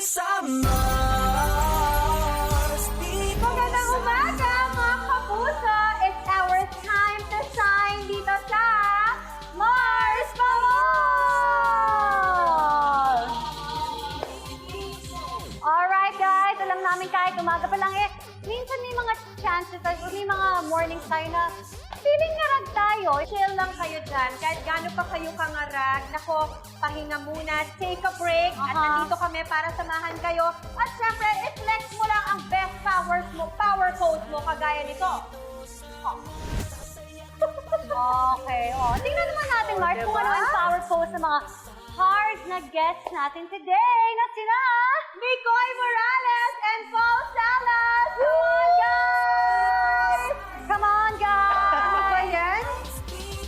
sa Mars. Magandang umaga, mga kapuso! It's our time to shine dito sa Mars Pamol! Alright guys, alam namin kahit umaga pa lang minsan may mga chances at may mga mornings tayo na feeling ngarag tayo. Chill lang kayo dyan. Kahit gaano pa kayo kangarag, nako, pahinga muna, take a break. At nandito kami para samahan kayo. At syempre, i-flex mo lang ang best powers mo, power pose mo, kagaya nito. Okay, tingnan naman natin, Mars, kung ano ang power pose ng mga hard na guests natin today na sila Mikoy Morales and Paul Salas! Come on, guys! Ano ba yan?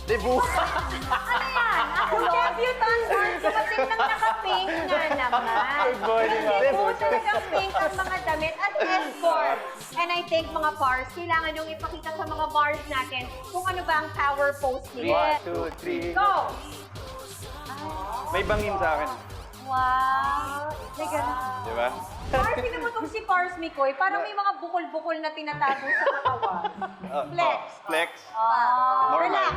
Debut! Ano yan? Ako debutant dance, dumating ng naka-pink nga naman. Good morning, Debut talagang pink ang mga damit at escort. And I think mga bars, kailangan yung ipakita sa mga bars natin kung ano ba ang power pose nila. 1, 2, 3. Go! May bangin sa akin. Wow! May ganun. Di ba? Pars, sino mo itong si Pars Mikoy? Parang may mga bukol-bukol na tinatago sa katawan. Flex. Flex. Relax. Normal.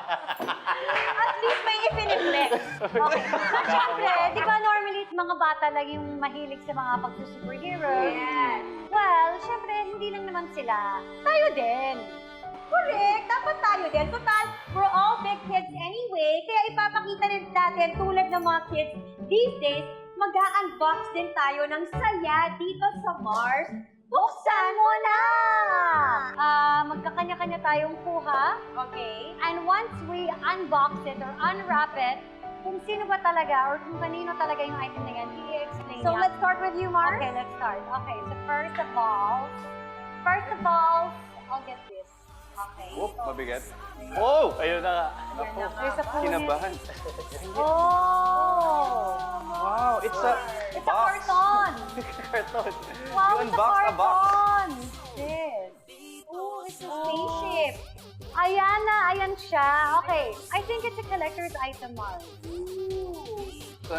At least may ipiniflex. Okay. At syempre, di ba normally mga bata lang yung mahilig sa mga pagsusuperhero? Yes. Well, syempre, hindi lang naman sila. Tayo din. Correct. Dapat tayo din. Total, we're all big kids anyway. Kaya ipapakita din natin tulad ng mga kids these days, mag-a-unbox din tayo ng saya dito sa Mars. Buksan mo na! Magkakanya-kanya tayong kuha. Okay. And once we unbox it or unwrap it, kung sino ba talaga or kung kanino talaga yung item na yan, i-explain So niya. let's start with you, Mars. Okay, let's start. Okay, so first of all, I'll get this. Okay. Whoop, mabigat. Oh! Ayun na nga. There's a pull Kinabahan. Oh! Wow, it's a It's a box. carton! Carton. Wow, You it's a unboxed a box. carton! This. Oh, it's a spaceship. Ayan na, ayan siya. Okay, I think it's a collector's item, Mars. So,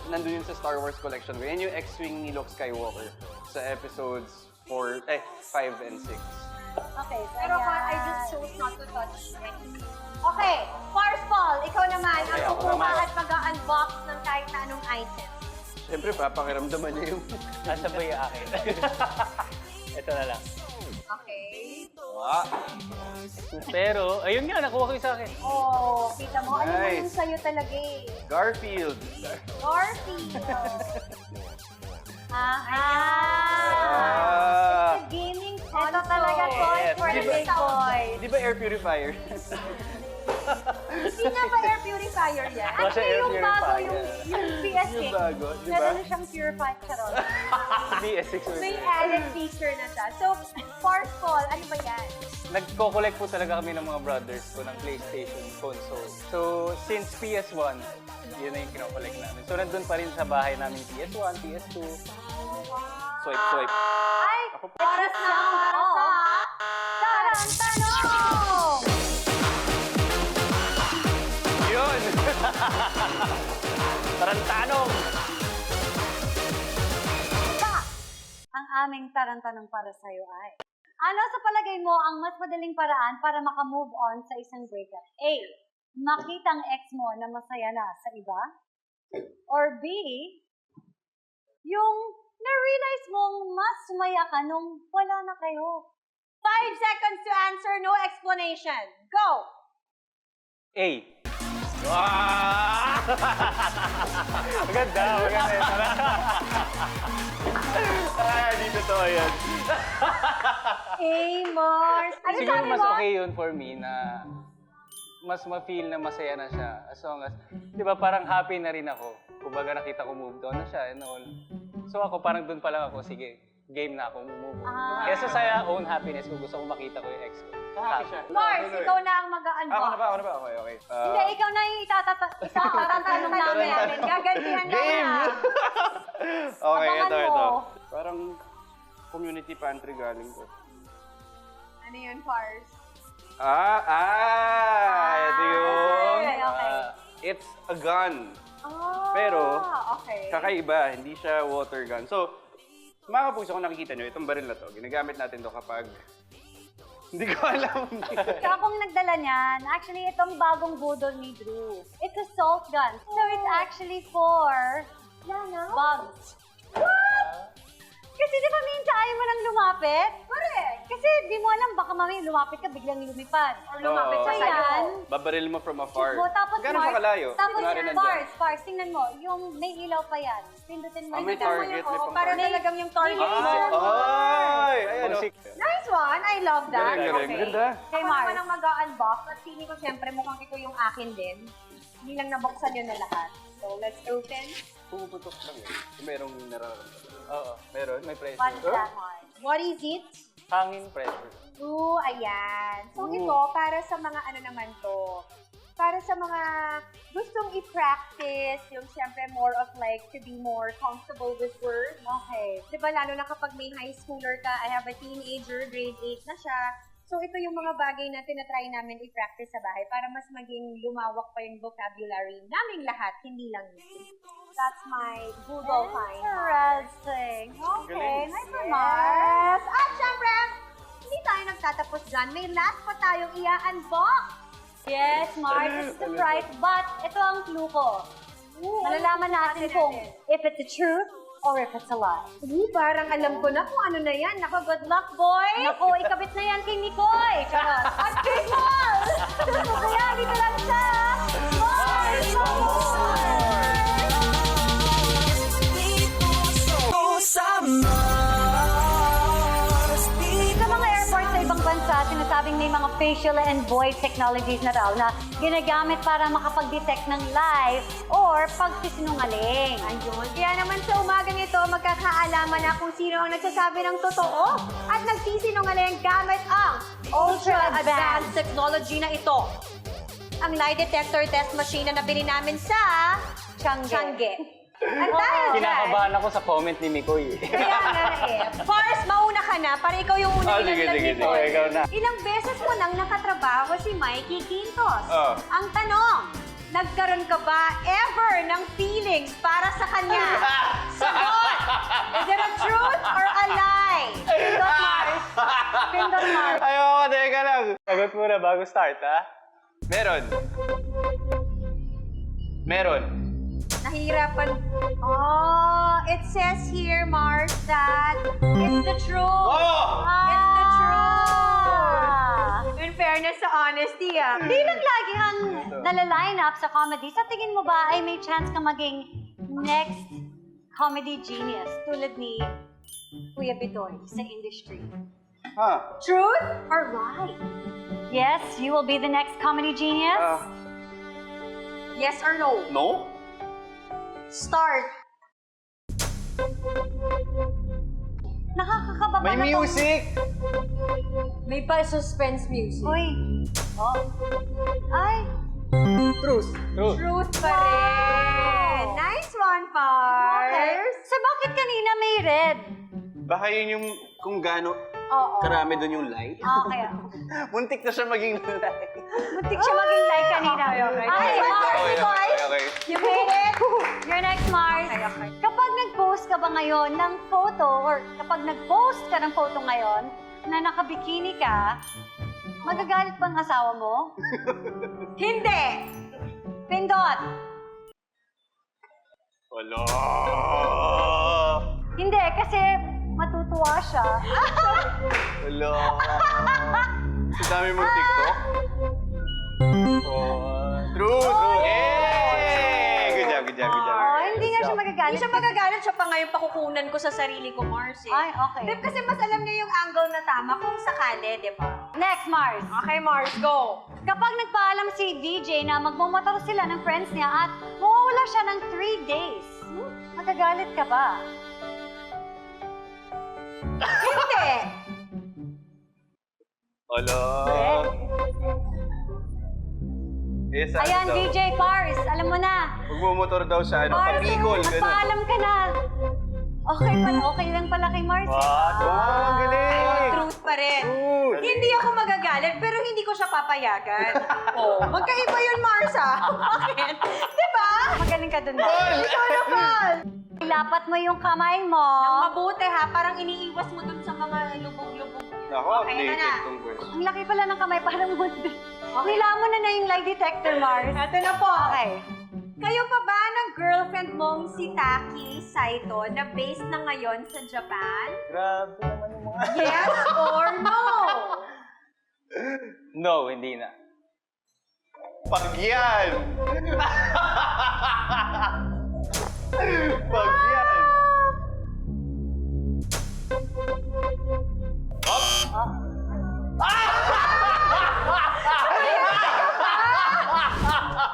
nandun yun sa Star Wars collection ko. Yan yung X-Wing ni Luke Skywalker sa episodes 5 and 6. Okay, so Pero ayan. I just chose not to touch anything. Okay, Mars Paul, ikaw naman ang Okay, ako kukuha naman. at mag-unbox ng kahit na anong item. Siyempre, papakiramdaman niya yung... Nasa ba yung akin? Ito na lang. Okay. Wow. Pero, ayun nga, nakuha ko yung sa akin. Oh, kita mo, ano Nice. yung sa'yo talaga eh. Garfield. Garfield. Ah. It's a gaming console. Ito talaga toy Yes. for the Di ba- big boy. Di ba air purifier? Hindi na ba air purifier yan? Wala siya Actually, air yung bago, purifier. yung PS Yung King. bago, di ba? Meron na siyang purified charot. DS6 May added feature na siya. So, Force Paul, ano ba yan? Nagko-collect po talaga kami ng mga brothers ko ng PlayStation console. So, since PS1, yun na yung kinokollect namin. So, nandun pa rin sa bahay namin PS1, PS2. Swipe, swipe. Ay, oras na para sa Tarang Tanong! Yun! Tarantanong! Ang aming tarantanong para sa'yo ay, ano sa palagay mo ang mas madaling paraan para makamove on sa isang breakup? A. Makita ang ex mo na masaya na sa iba? Or B. Yung na-realize mong mas sumaya ka nung wala na kayo? 5 seconds to answer, no explanation. Go! A. Wow! Maganda, maganda. Di totoo yan. A. Mars. Ano Siguro sabi mas mo? okay yun for me na mas ma-feel na masaya na siya. As long as, di ba parang happy na rin ako. Kumbaga nakita ko moved on na siya and all. So ako parang dun pa lang ako, sige, game na ako, move on. Kesa sa own happiness ko, gusto ko makita ko yung ex ko. Happy siya. Mars, ikaw na ang mag-unbox. Ako na ba? Okay, okay. Hindi, ikaw na yung itatatanong namin. Gagantihan lang Game! na. Okay, Abangan ito. mo. Parang community pantry galing ko. Ano yun, Pars? Ito yung... Okay, okay. It's a gun. Oh. Pero, Okay. kakaiba, hindi siya water gun. So, mga kapuso, kung nakikita nyo, itong baril na to, ginagamit natin to kapag... Hindi ko alam. So akong nagdala niyan, actually itong bagong budol ni Drew. It's a salt gun. So it's actually for bugs. What? Kasi di ba minsan ayaw mo nang lumapit? Correct. Kasi di mo alam, baka mamaya lumapit ka, biglang lumipad. Or lumapit Oo. sa yan. Babaril mo from afar. Tapos Gano'n pa kalayo? Tapos Kunwari nandyan. Pars, tingnan mo, yung may ilaw pa yan. Pindutin mo. May yung target, may pang Para target. talagang yung target. Ay! Ayan, oh. Nice one. I love that. Galing. Ganda. Kay Ako Mars. naman ang mag-unbox at feeling ko siyempre mukhang ito yung akin din. Hindi lang nabuksan yun na lahat. So, let's open. Pumuputok lang eh. Kung merong nararamdaman. Oo. Meron? May pressure. What's that one? What is it? Hangin pressure. Ooh, ayan. So, ito, para sa mga ano naman to. Para sa mga gustong i-practice, yung siyempre more of like to be more comfortable with words. Okay. Diba, lalo na kapag may high schooler ka, I have a teenager, grade 8 na siya. So, ito yung mga bagay na tinatry namin i-practice sa bahay para mas maging lumawak pa yung vocabulary naming lahat, hindi lang yun. That's my Google find. Interesting. Okay, Galing. nice one, Mars. Yes! At syempre, hindi tayo nagtatapos dyan. May last pa tayong i-unbox. Yes, Mars, this is the price, but ito ang clue ko. Malalaman natin kung if it's the truth or if it's a lie. Parang alam ko na kung ano na yan. Naku, good luck, boy! Naku, ikabit na yan kay Mikoy! Charot! At kay Mars! So kaya dito lang sa Mars! Sa mga airport sa ibang bansa, sinasabing may mga facial and voice technologies na raw na ginagamit para makapag-detect ng lies or pagsisinungaling. Ayun. Kaya naman sa umagang ito, magkakaalaman na kung sino ang nagsasabi ng totoo at nagsisinungaling gamit ang ultra-advanced technology na ito. Ang lie detector test machine na nabili namin sa Changi. At dahil dyan, Kinakabahan ako sa comment ni Mikoy. kaya nga eh. First, mauna ka na para ikaw yung una Sige, pinaglag sige, nito. sige. Ikaw na. Ilang beses mo nang nakatrabaho si Mikey Quintos. Oh. Ang tanong, nagkaroon ka ba ever ng feelings para sa kanya? Sagot! Is it a truth or a lie? Pindot Mars! Pindot Mars! Ayoko, teka lang. Sagot muna bago start, ha? Meron. Meron. Nahihirapan. Oh, it says here, Mars, that it's the truth. Oh! It's the truth. Ah! In fairness sa honesty, Di lang lagi ang nalaline up sa comedy. Sa tingin mo ba ay may chance ka maging next comedy genius tulad ni Kuya Bitoy sa industry? Ha? Truth or lie? Yes, you will be the next comedy genius? Yes or no? No? Start. Nakakakaba ba May na tong- music! May pa-suspense music. Uy. Oh. Ay. Truth. Truth. Truth pa rin. Nice one, Pars. Okay. So bakit kanina may red? Baka yun yung kung gaano Oo. karami doon yung light. Okay. Muntik na siya maging light. Muntik siya maging like kanina. Okay. Ay, Mars, Mikoy. okay. You made it! You're next, Mars. Okay. Kapag nag-post ka ba ngayon ng photo or kapag nag-post ka ng photo ngayon na nakabikini ka, magagalit bang asawa mo? Hindi. Pindot! Wala. Hindi, kasi matutuwa siya. Wala. Sa dami mong TikTok? True, true. Yay! Good job, good job, good job. Oh, hindi nga siya magagalit. Hindi siya magagalit. Siya pa nga yung pakukunan ko sa sarili ko, Mars. Ay, okay. Dip, kasi mas alam niya yung angle na tama kung sakali, di ba? Next, Mars. Okay, Mars, go. Kapag nagpaalam si DJ na magmumotor sila ng friends niya at mawawala siya ng 3 days, magagalit ka ba? Hindi. Wala. Yes, Ayan, DJ Pars, alam mo na. Magmumotor daw sa Pars, pag-eagle, gano'n. nagpaalam ka na. Okay lang pala kay Mars. What? Wow, ang galing! host pa rin. Hindi ako magagalit, pero hindi ko siya papayagan. Magkaiba yun, Marsa. Bakit? Diba? Magaling ka dun. Ikaw naman! Ilapat mo yung kamay mo. Ang mabuti ha, parang iniiwas mo dun sa mga lubog-lubog. Ako, Okay, ito na. tong verse. Ang laki pala ng kamay, parang mundi. Nila mo na yung lie detector, Mars. Ito na po. Okay. Kayo pa ba ng girlfriend mong si Taki Saito na based na ngayon sa Japan? Grabe naman yung mga... Yes or no? No, hindi na. Pag yan! Pag yan!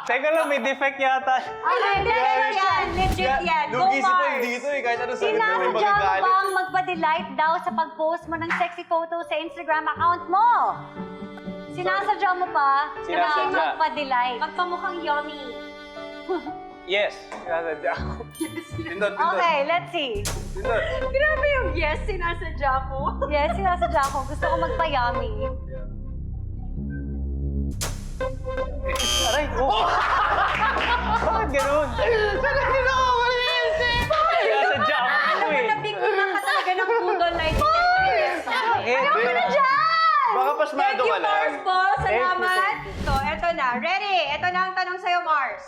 Teka lang, may defect yata. Ay, legit yan. Legit yan. Go, Lugi si Paul Mars. dito eh, kahit ano sagot na may Sinasadya mo magagalit. bang magpa-delight daw sa pag-post mo ng sexy photo sa Instagram account mo? Sinasadya mo pa na Sinasadya. magpa-delight. Magpamukhang yummy. Yes, sinasadya ako. Pindot, pindot. Okay, let's see. Pindot. Grabe yung yes, sinasadya ko. Yes, sinasadya ko. Gusto ko magpa-yummy. Aray, oh! Bakit ganun? Sinasadya ako eh. Nabiktima ka talaga ng budol na ito. Ayaw Ano na dyan? Baka pasmado Thank you, ka lang. Mars po. Salamat. So, eto na. Ready? Eto na ang tanong sa'yo, Mars.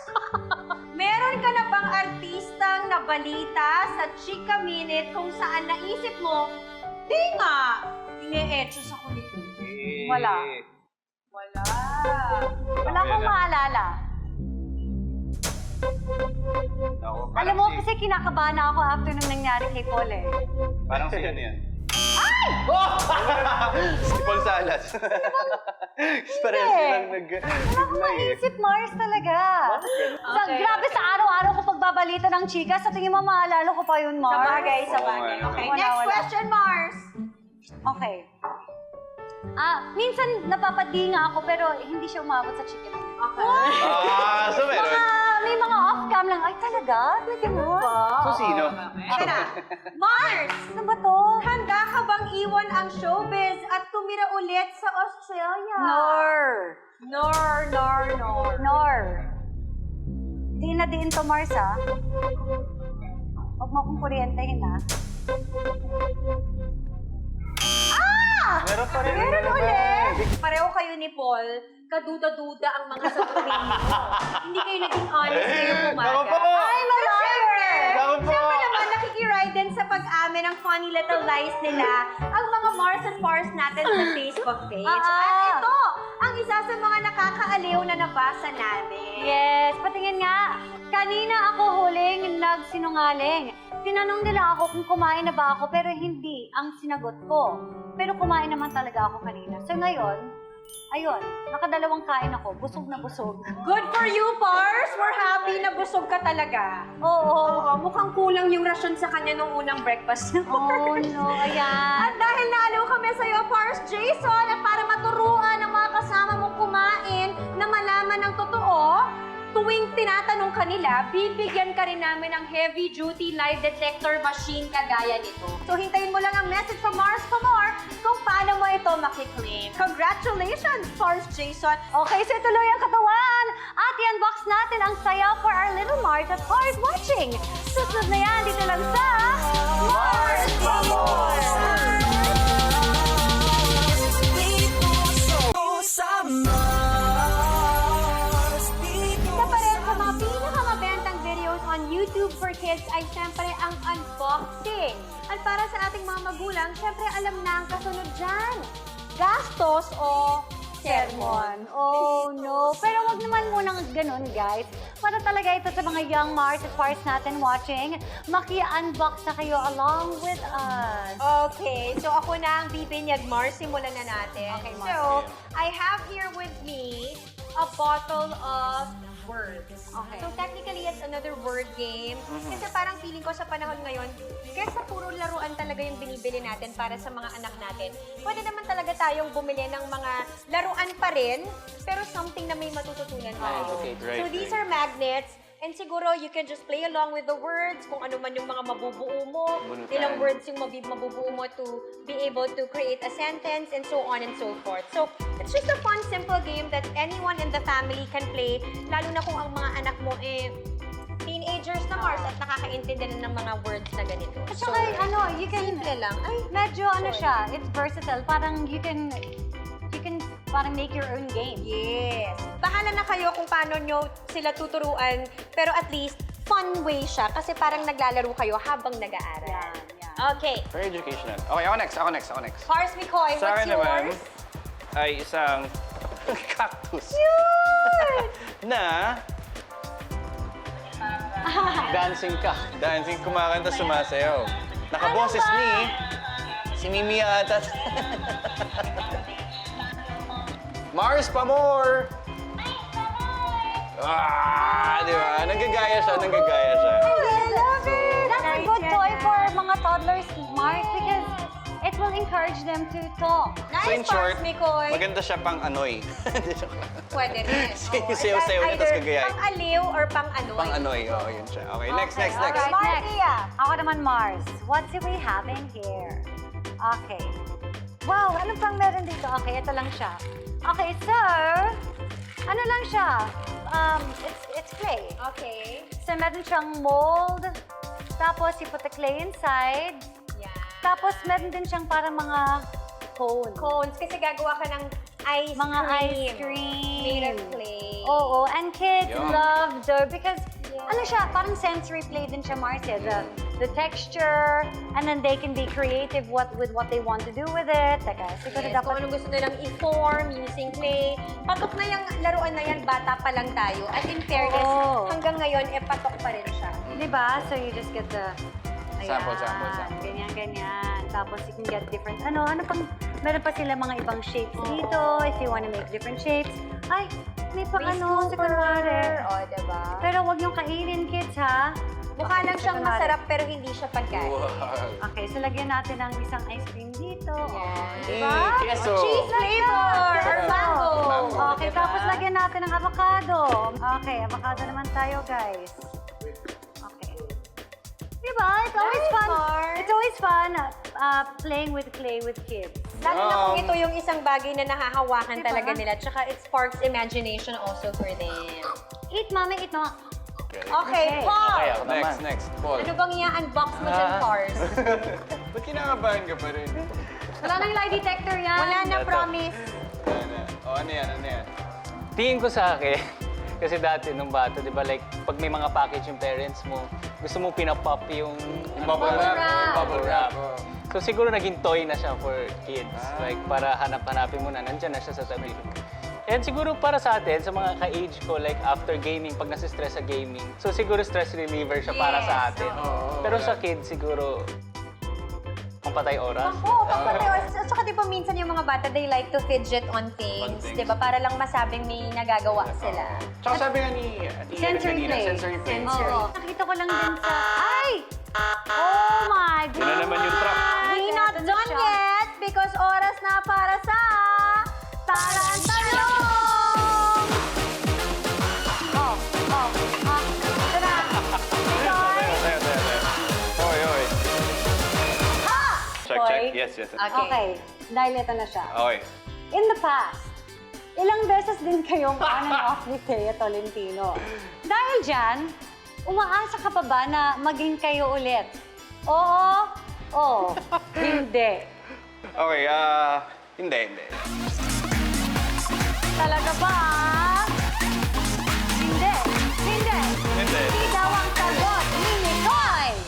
Meron ka na bang artistang nabalita sa Chika Minute kung saan naisip mo, di nga, ine-etcho sa kulito? Wala. Wala. Wala akong maalala. Ako, Alam mo, kasi kinakabahan ako after nung nangyari kay Paul eh. Parang si ano yan? Si Paul Salas. Parang silang Wala akong nag-reply eh. maisip, Mars talaga. Grabe sa araw-araw ko pagbabalita ng chika, sa tingin mo maalala ko pa yun, Sa Mars? bagay, sa Oo bagay. nga. Okay, Wala, next wala. question, Mars. Okay. Minsan napapadinga ako pero hindi siya umabot sa chicken. Okay. So meron. May mga off-cam lang. Ay, talaga? May ganun? So sino? Ito na. Mars! Ano ba to? Handa ka bang iwan ang showbiz at tumira ulit sa Australia? Nor. Nor. Diin na diin to, Mars, ha? Huwag mo akong kuryentehin, ha? Meron pa rin. Meron ulit! Pareho kayo ni Paul, kaduda-duda ang mga sasabihin mo. Hindi kayo naging honest ngayong umaga. Ako po! Ay, Siyempre! Ako po! Siyempre naman, nakikiride din sa pag-amin ng funny little lies nila ang mga Mars and Pars natin sa Facebook page. At ito, ang isa sa mga nakakaaliw na nabasa namin. Yes, patingin nga. Kanina ako huling nagsinungaling. Tinanong nila ako kung kumain na ba ako, pero hindi ang sinagot ko. Pero kumain naman talaga ako kanina. So ngayon, ayun, nakadalawang kain ako. Busog na busog. Good for you, Pars! We're happy na busog ka talaga. Oo. Oo, mukhang kulang yung rasyon sa kanya nung unang breakfast niya. Oh no, ayan. At dahil naaliw kami sa iyo, Pars Jason, at para maturuan ang mga kasama mong kumain na malaman ng totoo, tuwing tinatanong kanila, bibigyan ka rin namin ng heavy-duty lie detector machine kagaya nito. So hintayin mo lang ang message from Mars for more kung paano mo ito makiklaim. Congratulations, Pars Jason! Okay, so tuloy ang katawan. At i-unbox natin ang saya for our little Mars at hard watching. Susunod na yan, dito lang sa Mars for More! Isa pa rin sa mga pinakamabentang videos on YouTube for kids ay syempre ang unboxing. At para sa ating mga magulang, syempre alam na ang kasunod dyan. Gastos o sermon. Oh no. Pero wag naman munang ganun, guys. Para talaga ito sa mga young Mars at Pars natin watching, maki-unbox na kayo along with us. Okay, so ako na ang bibinyag, Mars. Simulan na natin. Okay, Mars. So, I have here with me a bottle of words. Okay. So, technically, it's another word game. Kasi parang feeling ko sa panahon ngayon, kesa puro laruan talaga yung binibili natin para sa mga anak natin, pwede naman talaga tayong bumili ng mga laruan pa rin, pero something na may matututunan tayo. okay, right, So, these right. are magnets. And siguro, you can just play along with the words, kung ano man yung mga mabubuo mo, Bunutan. ilang words yung mabubuo mo to be able to create a sentence, and so on and so forth. So, it's just a fun, simple game that anyone in the family can play, lalo na kung ang mga anak mo teenagers na, Mars, at nakakaintindi na ng mga words na ganito. At saka, you can, Simple lang. Ay, medyo siya, it's versatile. Parang you can parang make your own game. yes. Bahala na kayo kung paano nyo sila tuturuan, pero at least, fun way siya, kasi parang naglalaro kayo habang nag-aaral. Yan. Okay. Very educational. Okay, ako next. Pars McCoy, Sa what's akin naman, yours? ay isang cactus. Na Dancing ka. dancing, kumakanta, sumasayaw. Nakaboses ni si Mimi ata. Mars Pamor! Di ba? Nanggagaya siya. I love it! That's a good toy for mga toddlers, Mark, because it will encourage them to talk. So in Nice, short, Pars McCoy. maganda siya pang anoy. Pwede rin. Sayaw-sayaw niya, tas kagayahin. Pang-aliw or pang-anoy. Pang anoy, oo, yun siya. Okay, next. Okay, Marcia. Ako naman, Mars. What do we have in here? Okay. Wow, ano pang meron dito? Okay, ito lang siya. Okay, so, ano lang siya? It's clay. Okay. So, meron siyang mold. Tapos, you put the clay inside. Yeah. Tapos, meron din siyang parang mga cone. Cones, kasi gagawa ka ng ice Mga cream. ice cream. Made of clay. Oo, and kids Yum. love the, because, Yeah. ano siya, parang sensory play din siya, Marcia. The texture, and then they can be creative with what they want to do with it. Teka, siguro Yes, kung dapat, anong gusto nilang i-form using clay. Patok na yung laruan na yan, bata pa lang tayo. At in fairness, Oo. hanggang ngayon, patok pa rin siya. di ba? So you just get the, Sample. ganyan. Tapos you can get different, ano pang, meron pa sila mga ibang shapes dito, if you want to make different shapes. Ay, may pang ano, kunwari. O, diba? Pero wag yung kainin, kids, ha? Mukha lang siyang Kunwari. masarap, pero hindi siya pagkain. Okay, so lagyan natin ng isang ice cream dito. Yes. Diba? Queso. Cheese flavor or mango. Okay, tapos lagyan natin ng avocado. Okay, avocado naman tayo, guys. Okay. Diba? It's always Nice, fun. Mars. It's always fun playing with clay with kids. Lalo na kung ito yung isang bagay na nahahawakan Diba? talaga nila. Tsaka it sparks imagination also for them. Eat, mommy, eat, mama. Okay, Paul! Okay, ako naman. Next. Paul. Ano bang i-unbox mo dyan, Pars? Ba't kinakabahan ka pa rin? Wala nang lie detector yan. Wala na, Ito. promise. Ano yan? Tingin ko sa akin, kasi dati nung bata, di ba, like, pag may mga package yung parents mo, gusto mo pinapop yung Bubble wrap. Bubble wrap. So siguro naging toy na siya for kids. Like, para hanap-hanapin mo na, nandyan na siya sa tabi. And siguro para sa atin, sa mga ka-age ko, like after gaming, pag nasistress sa gaming, so siguro stress reliever siya para sa atin. Pero sa kids, siguro, pampatay oras. Oo, papatay. At saka di ba minsan yung mga bata, they like to fidget on things. Di ba? Para lang masabing may nagagawa sila. Tsaka sabi nga ni Sensory play. sensory play. Sensory. Oo. Nakita ko lang din sa... Ay! Oh my God! Yun na naman yung trap. We not Ito na done siya. yet because oras na para sa Tarantalong! Ito na. Oy. Check. Hoy. Yes. Okay, dahil ito na siya. Okay. In the past, ilang beses din kayong on and off ni Thea Tolentino. Dahil dyan, umaasa ka pa ba na maging kayo ulit? Oo, o hindi. Okay, hindi. Talaga ba? Hindi. Hindi daw ang sagot ni Nicole.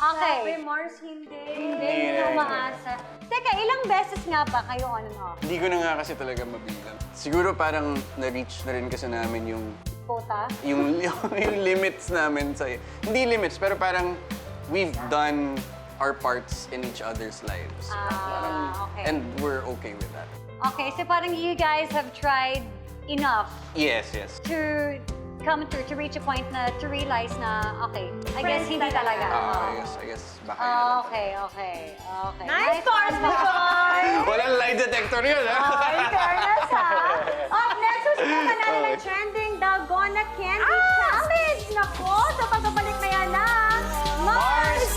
Okay. Sabi, Mars, hindi. Hindi na umaasa. Teka, ilang beses nga ba kayo on and off? Hindi ko na nga kasi talaga mabilang. Siguro parang na-reach na rin kasi namin yung Quota? yung limits namin sa... Hindi limits, pero parang we've done our parts in each other's lives. Okay. And we're okay with that. Okay, so parang you guys have tried enough Yes. to come through, to reach a point na, to realize na, okay, I guess hindi talaga. I guess baka yun na lang. Okay. Nice scores, Nicole! Walang lie detector yun, ha? In fairness, ha? Up next, susunod natin ang trending Dalgona Candy Challenge. Naku! ako sa pagbabalik na yan ng Mars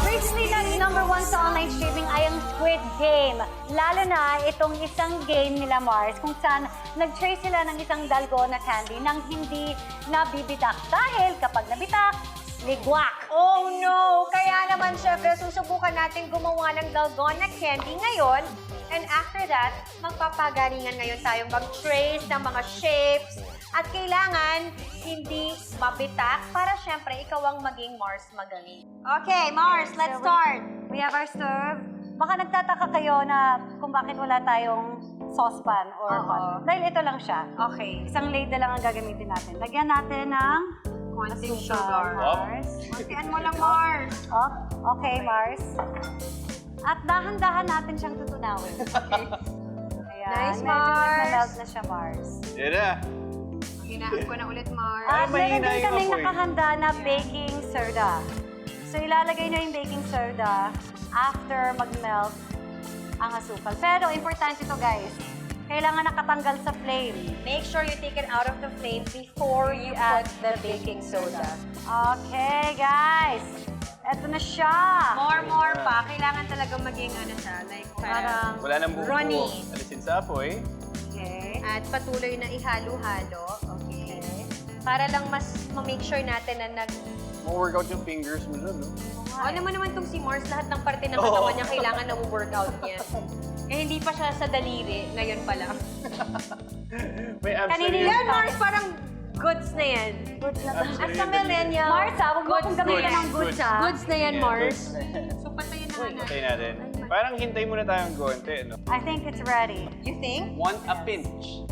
Recently, number one sa online streaming ay ang Squid Game. Lalo na itong isang game nila Mars kung saan nag-trace sila ng isang dalgona candy nang hindi nabibitak. Dahil kapag nabitak, ligwak. Oh no! Kaya naman, syempre, susubukan natin gumawa ng dalgona candy ngayon. And after that, magpapagalingan ngayon tayong mag-trace ng mga shapes. At kailangan hindi mabitak para syempre ikaw ang maging Mars magaling. Okay, Mars, let's start. We have our serve. Baka nagtataka kayo na kung bakit wala tayong saucepan or Oo. what. Dahil ito lang siya. Okay. Isang ladle lang ang gagamitin natin. Lagyan natin ng Konting asukal, sugar. Mars. Kontian mo lang, Mars. Oh, okay, Mars. At dahan-dahan natin siyang tutunawin. Ayan. Nice, Medyo Mars. nagmamelt na siya, Mars. Yan na. Hinaan ko na ulit, Mars. At meron mahina din yung kaming apoy. nakahanda na baking soda. So ilalagay nyo yung baking soda after mag-melt ang asukal. Pero importante ito, guys. Kailangan nakatanggal sa flame. Make sure you take it out of the flame before you add the baking soda. Okay, guys. Ito na siya. More pa. Kailangan talaga maging ano siya, like parang Wala nang buo. runny. Alisin sa apoy. Okay. At patuloy na ihalo-halo. Okay. Para lang mas ma-make sure natin na Ma-workout yung fingers mo nun, no? Alam mo naman itong si Mars, lahat ng parte ng katawan niya kailangan na workout niya. Eh, hindi pa siya sa daliri. Ngayon pa lang. May abs Kanina na yan, Yan, Mars, parang goods na yan. Goods na to. As a millennial, Mars, huwag mo akong gamitin goods. ng goods, ha? Goods na yan, Yeah, Mars. So, patayin na nga natin. Patay natin. Parang hintay muna tayong konti, no? I think it's ready. You think? Want a pinch.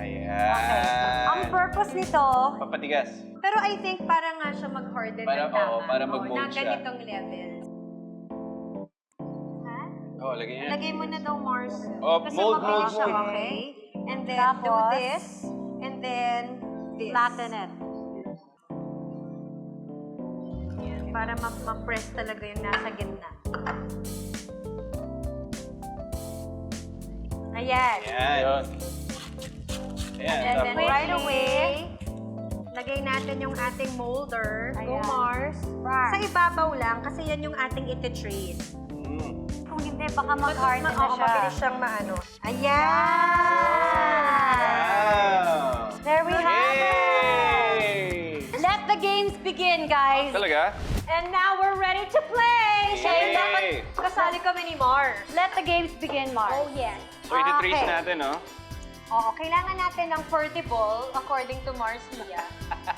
Ayan. Ang purpose nito, Papatigas. Pero I think para nga siya mag-harden Para- ng tama. oo, para mag-mold na siya. ganitong level. Oh, lagyan niya. Lagay mo na daw, Mars. Oh, Kasi mold, mabilis mold, siya, mold. okay? And then, do Tapos, this. And then, this. flatten it. Yan, para ma-press talaga yung nasa gitna. Ayan. Ayan. Ayan. And then Tapos, right away, lagay natin yung ating molder. Go, Ayan. Mars. Mars. Sa ibabaw lang, kasi yan yung ating iti-trace. Kung hindi, baka mag-harden na Oo, siya. mabilis siyang maano. Ayan! Wow! There we have it! Yay! Let the games begin, guys. Talaga? And now we're ready to play! Kaya Yay! dapat kasali kami ni Mars. Let the games begin, Mars. Oh, yes. So, iti-trace Okay. natin, no? Oo, kailangan natin ng portable according to Mars Mia.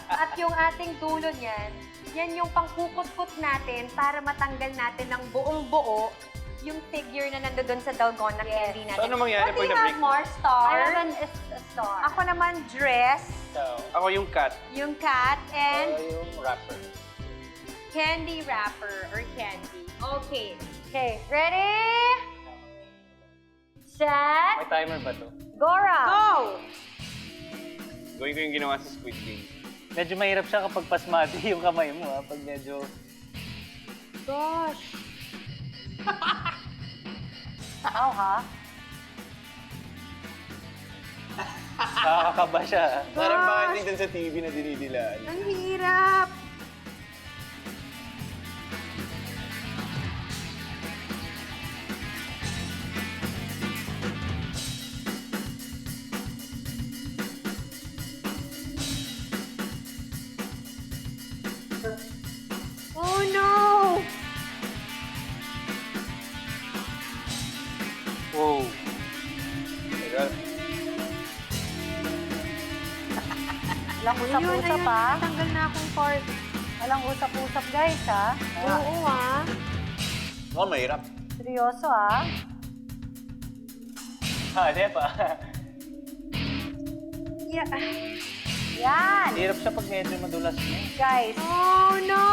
At yung ating dulo niyan, yan yung pangkukot-kot natin para matanggal natin ng buong buo yung figure na nandoon sa dalgona candy natin. So, ano mangyari What do pag you na-break have, Mars? Star? I have a star. Ako naman, dress, Ako yung cat. yung cat, and yung wrapper. candy wrapper or candy. Okay. Okay, ready? Set, May timer ba to? Gora. Go! Gawin ko yung ginawa sa Squid Game. Medyo mahirap siya kapag pasmado yung kamay mo, ha? Pag medyo... Gosh. Ow, ha? Nakakaba siya, ha? Parang bakit din sa TV na dinidilaan. Ang hirap. Oh no! Wow. Teka. Walang usap-usap, ha? Tanggal na akong part. Walang usap-usap, guys, ha? Oo, ah. Oh, mahirap. Seryoso, ha? Di pa. Yeah. Yan! Hirap siya pag medyo madulas mo. Guys, Oh no!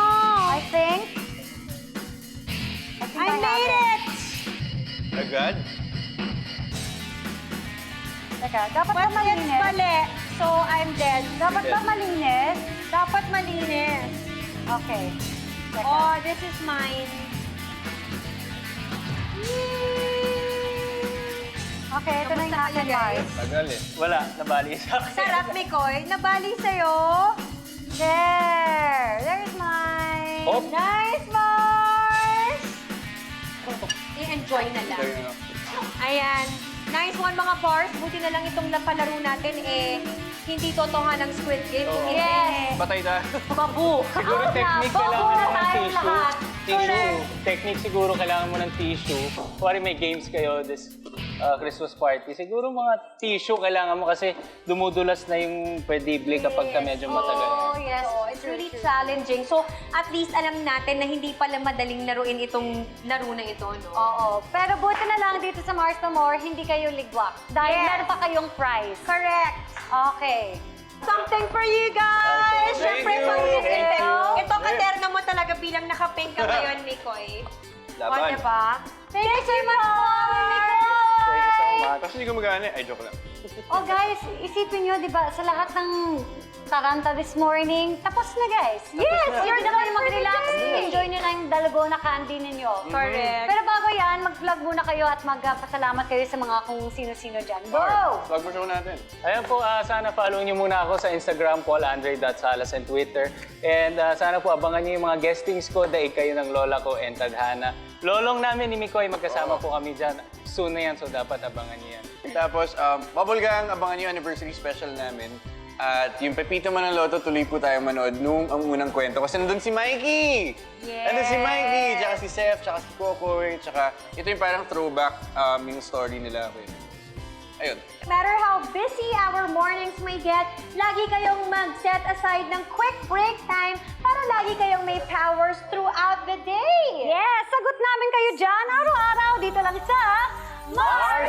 I think I made it! Agad? Teka, dapat ba But it's malinis? mali. So, I'm dead. Dapat ba malinis? Dapat malinis. Okay. Teka. Oh, this is mine. Yay! Okay, ito na yung akin, Mars. Tagal eh. Wala, nabali sa akin. Sarap, Mikoy. Nabali sa'yo. There! There's mine! Hop. Nice, Mars! I-enjoy na lang. Tagal na. Ayan. Nice one, mga bars. Buti na lang itong napalaro natin, hindi totohan ng Squid Game. Kundi Yes! Patay na. babu. Siguro Oo na, technique bobo kailangan na mo ng tayong tissue. lahat. Tissue. Technique siguro kailangan mo ng tissue. Kuwari may games kayo this Christmas party. Siguro mga tissue kailangan mo kasi dumudulas na yung pwedible kapag ka medyo matagal. Oh, yes. It's really challenging. So, at least alam natin na hindi pala madaling laruin itong laro na ito, no? Oo. Pero buti na lang dito sa Mars No More, hindi kayo ligwak. Dahil Yes. meron pa kayong prize. Correct. Okay. Something for you guys! Thank Siyempre, you. pag-isip. Thank you. Ito, katerna mo talaga bilang naka-pink ka ngayon, Mikoy. O, Laban. diba? Thank you so much, Mars! Thank you so much. Tapos hindi gumagana eh. Ay, joke lang. Oh guys, isipin nyo, di ba, sa lahat ng Taranta this morning, tapos na guys. Yes! You're na kayo mag-relax. Enjoy nyo na yung dalgona candy ninyo. Correct. Pero bago yan, mag-vlog muna kayo at magpasalamat kayo sa mga kung sino-sino dyan. Go! Vlog mo show natin. Ayan po, sana follow niyo muna ako sa Instagram, paulandre.salas and Twitter. And sana po abangan niyo yung mga guestings ko, daig kayo ng lola ko and tadhana. Lolong namin ni Mikoy, magkasama po kami dyan. Soon na yan, so dapat abangan niyo yan. Tapos, Bubble Gang, abangan yung anniversary special namin. At yung Pepito Man ng Lotto, tuloy po tayo manood nung ang unang kwento. Kasi nandun si Mikey! Yes! Nandun si Mikey, tsaka si Seth, tsaka si Kokoy, tsaka ito yung parang throwback yung story nila. Ayun. No matter how busy our mornings may get, lagi kayong mag-set aside ng quick break time para lagi kayong may powers throughout the day. Yes! Sagot namin kayo dyan, araw-araw, dito lang sa Mars